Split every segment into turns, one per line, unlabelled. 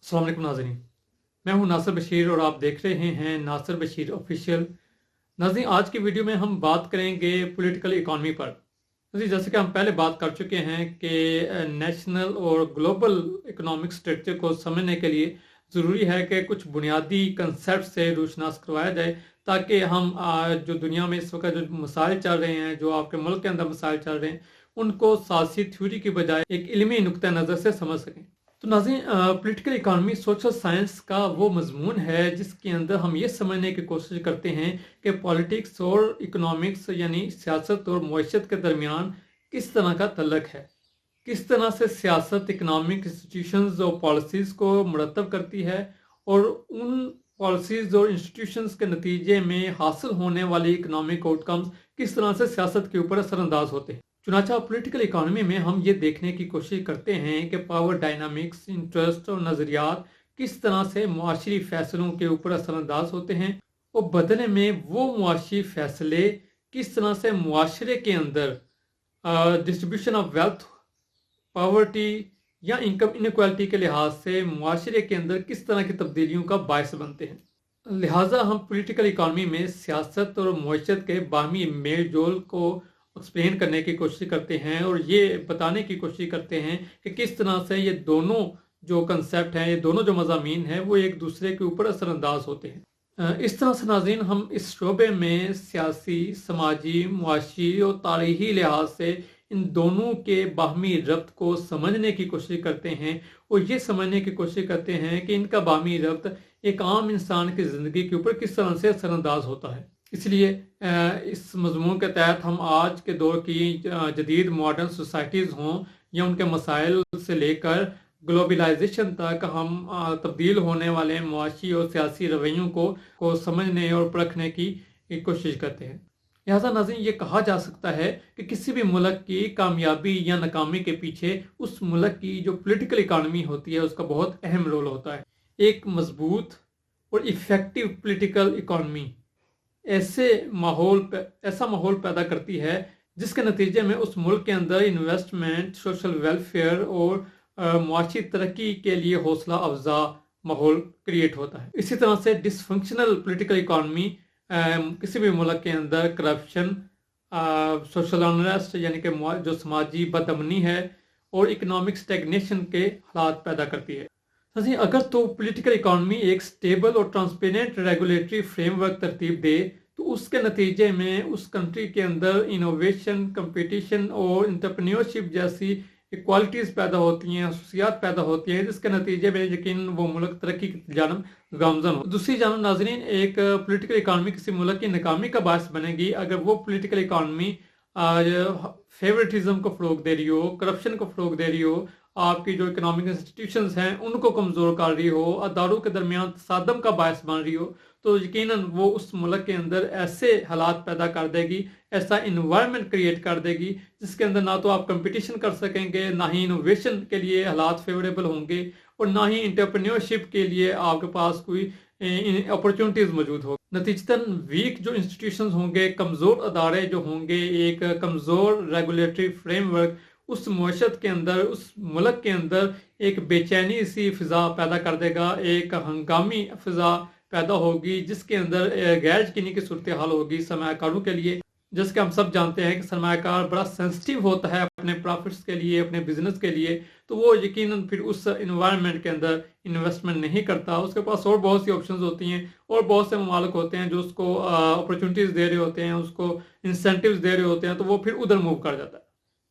अस्सलाम वालेकुम नाज़रीन, मैं हूं नासिर बशीर और आप देख रहे हैं नासिर बशीर ऑफिशियल। नाज़रीन, आज की वीडियो में हम बात करेंगे पॉलिटिकल इकॉनमी पर। नाज़रीन, जैसे कि हम पहले बात कर चुके हैं कि नेशनल और ग्लोबल इकोनॉमिक स्ट्रक्चर को समझने के लिए ज़रूरी है कि कुछ बुनियादी कंसेप्ट से रूशनास करवाया जाए, ताकि हम जो दुनिया में इस वक्त जो मसाइल चल रहे हैं, जो आपके मुल्क के अंदर मसाइल चल रहे हैं, उनको सियासी थ्योरी की बजाय एक इल्मी नुक्ता नज़र से समझ सकें। तो नाज़रीन, पॉलिटिकल इकॉनमी सोशल साइंस का वो मजमून है जिसके अंदर हम ये समझने की कोशिश करते हैं कि पॉलिटिक्स और इकोनॉमिक्स यानी सियासत और मईशत के दरमियान किस तरह का तल्लक है, किस तरह से सियासत इकोनॉमिक इंस्टीट्यूशंस और पॉलिसीज़ को मुरतब करती है और उन पॉलिसीज़ और इंस्टीट्यूशंस के नतीजे में हासिल होने वाली इकोनॉमिक आउटकम्स किस तरह से सियासत के ऊपर असरअंदाज होते हैं। चुनाचा पॉलिटिकल इकॉनमी में हम ये देखने की कोशिश करते हैं कि पावर डायनामिक्स, इंटरेस्ट और नज़रियात किस तरह से मुआशरी फैसलों के ऊपर असरअंदाज होते हैं और बदले में वो मुआशरी फैसले किस तरह से मुआशरे के अंदर डिस्ट्रीब्यूशन ऑफ वेल्थ, पावर्टी या इनकम इनक्वालिटी के लिहाज से मुआशरे के अंदर किस तरह की तब्दीलियों का बायस बनते हैं। लिहाजा हम पॉलिटिकल इकॉनमी में सियासत और मुआशरत के बाहमी मेल जोल को एक्सप्लेन करने की कोशिश करते हैं और ये बताने की कोशिश करते हैं कि किस तरह से ये दोनों जो कंसेप्ट हैं, ये दोनों जो मज़ामीन हैं, वो एक दूसरे के ऊपर असरअंदाज होते हैं। इस तरह से नाज़रीन, हम इस शोबे में सियासी, समाजी, मुआशी और तारीखी लिहाज से इन दोनों के बाहमी रब्त को समझने की कोशिश करते हैं और ये समझने की कोशिश करते हैं कि इनका बाहमी रब्त एक आम इंसान की ज़िंदगी के ऊपर किस तरह से असरअंदाज होता है। इसलिए इस मजमून के तहत हम आज के दौर की जदीद मॉडर्न सोसाइटीज़ हों या उनके मसाइल से लेकर ग्लोबलाइजेशन तक हम तब्दील होने वाले मुआशी और सियासी रवैयों को समझने और परखने की कोशिश करते हैं। लिहाजा नाज़रीन, ये कहा जा सकता है कि किसी भी मुल्क की कामयाबी या नाकामी के पीछे उस मुल्क की जो पॉलिटिकल इकॉनमी होती है उसका बहुत अहम रोल होता है। एक मजबूत और इफ़ेक्टिव पॉलिटिकल इकॉनमी ऐसा माहौल पैदा करती है जिसके नतीजे में उस मुल्क के अंदर इन्वेस्टमेंट, सोशल वेलफेयर और मुआशी तरक्की के लिए हौसला अफजा माहौल क्रिएट होता है। इसी तरह से डिसफंक्शनल पॉलिटिकल इकॉनमी किसी भी मुल्क के अंदर करप्शन, सोशल अनरेस्ट यानी कि जो समाजी बदअमनी है और इकोनॉमिक स्टैग्नेशन के हालात पैदा करती है। अगर तो पॉलिटिकल इकॉनमी एक स्टेबल और ट्रांसपेरेंट रेगुलेटरी फ्रेमवर्क तरतीब दे तो उसके नतीजे में उस कंट्री के अंदर इनोवेशन, कंपटीशन और एंटरप्रेन्योरशिप जैसी इक्वालिटीज़ पैदा होती हैं, खसूसियात पैदा होती हैं, जिसके नतीजे में यकीन वो मुल्क तरक्की की जानब गामजन हो। दूसरी जानब नाजरीन, एक पॉलिटिकल इकॉनमी किसी मुल्क की नाकामी का बायस बनेगी अगर वो पॉलिटिकल इकॉनमी फेवरेटिज्म को फ़रोग दे रही हो, करप्शन को फ़रोग दे रही हो, आपकी जो इकोनॉमिक इंस्टीट्यूशंस हैं उनको कमज़ोर कर रही हो, अदारों के दरमियान तसादम का बायस बन रही हो, तो यकीनन वो उस मुल्क के अंदर ऐसे हालात पैदा कर देगी, ऐसा इन्वायरमेंट क्रिएट कर देगी जिसके अंदर ना तो आप कंपटीशन कर सकेंगे, ना ही इनोवेशन के लिए हालात फेवरेबल होंगे और ना ही एंटरप्रेन्योरशिप के लिए आपके पास कोई अपॉर्चुनिटीज़ मौजूद हो। नतीजतन वीक जो इंस्टीट्यूशंस होंगे, कमज़ोर अदारे जो होंगे, एक कमज़ोर रेगुलेटरी फ्रेमवर्क उस मुआशरत के अंदर, उस मुल्क के अंदर एक बेचैनी सी फ़िज़ा पैदा कर देगा, एक हंगामी फ़िज़ा पैदा होगी जिसके अंदर गैर यकीनी की सूरत हाल होगी सरमायाकारों के लिए। जैसे कि हम सब जानते हैं कि सरमायाकार बड़ा सेंसिटिव होता है अपने प्रॉफिट्स के लिए, अपने बिजनेस के लिए, तो वो यकीनन फिर उस इन्वायरमेंट के अंदर इन्वेस्टमेंट नहीं करता। उसके पास और बहुत सी ऑप्शंस होती हैं और बहुत से ममालिक होते हैं जो उसको अपॉर्चुनिटीज़ दे रहे होते हैं, उसको इंसेंटिव्स दे रहे होते हैं, तो वो फिर उधर मूव कर जाता है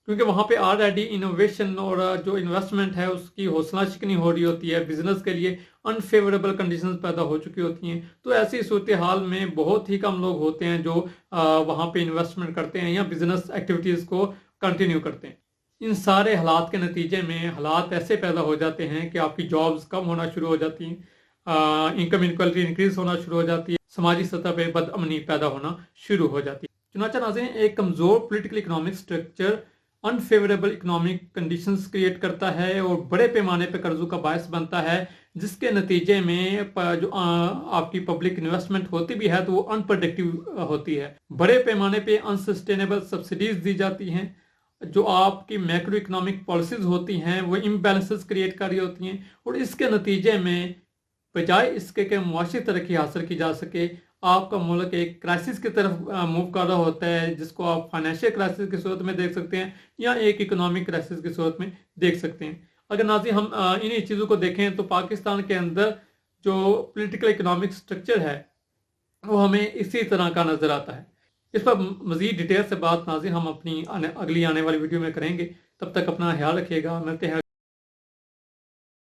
क्योंकि वहाँ पे ऑलरेडी इनोवेशन और जो इन्वेस्टमेंट है उसकी हौसला शिकनी हो रही होती है, बिजनेस के लिए अनफेवरेबल कंडीशंस पैदा हो चुकी होती हैं। तो ऐसी सूरत हाल में बहुत ही कम लोग होते हैं जो वहाँ पे इन्वेस्टमेंट करते हैं या बिजनेस एक्टिविटीज़ को कंटिन्यू करते हैं। इन सारे हालात के नतीजे में हालात ऐसे पैदा हो जाते हैं कि आपकी जॉब्स कम होना शुरू हो जाती हैं, इनकम इनक्वालिटी इंक्रीज होना शुरू हो जाती है, समाजी सतह पर बदअमनी पैदा होना शुरू हो जाती है। चुनांचे नाज़रीन, एक कमज़ोर political economic structure unfavourable economic conditions create करता है और बड़े पैमाने पर कर्जों का बायस बनता है, जिसके नतीजे में जो आपकी पब्लिक इन्वेस्टमेंट होती भी है तो वो अनप्रेडिक्टिव होती है। बड़े पैमाने पे अनसस्टेनेबल सब्सिडीज दी जाती हैं जो आपकी मैक्रो इकोनॉमिक पॉलिसीज होती हैं वो इम्बैलेंसेस क्रिएट कर रही होती हैं, और इसके नतीजे में बजाय इसके कि मुआशी तरक्की हासिल की जा सके, आपका मुल्क एक क्राइसिस की तरफ मूव कर रहा होता है, जिसको आप फाइनेंशियल क्राइसिस की सूरत में देख सकते हैं या एक इकोनॉमिक क्राइसिस की सूरत में देख सकते हैं। अगर नाज़रीन हम इन्हीं चीज़ों को देखें तो पाकिस्तान के अंदर जो पॉलिटिकल इकोनॉमिक स्ट्रक्चर है वो हमें इसी तरह का नज़र आता है। इस पर मज़ीद डिटेल से बात नाज़रीन हम अपनी अगली आने वाली वीडियो में करेंगे। तब तक अपना ख्याल रखिएगा। मिलते हैं।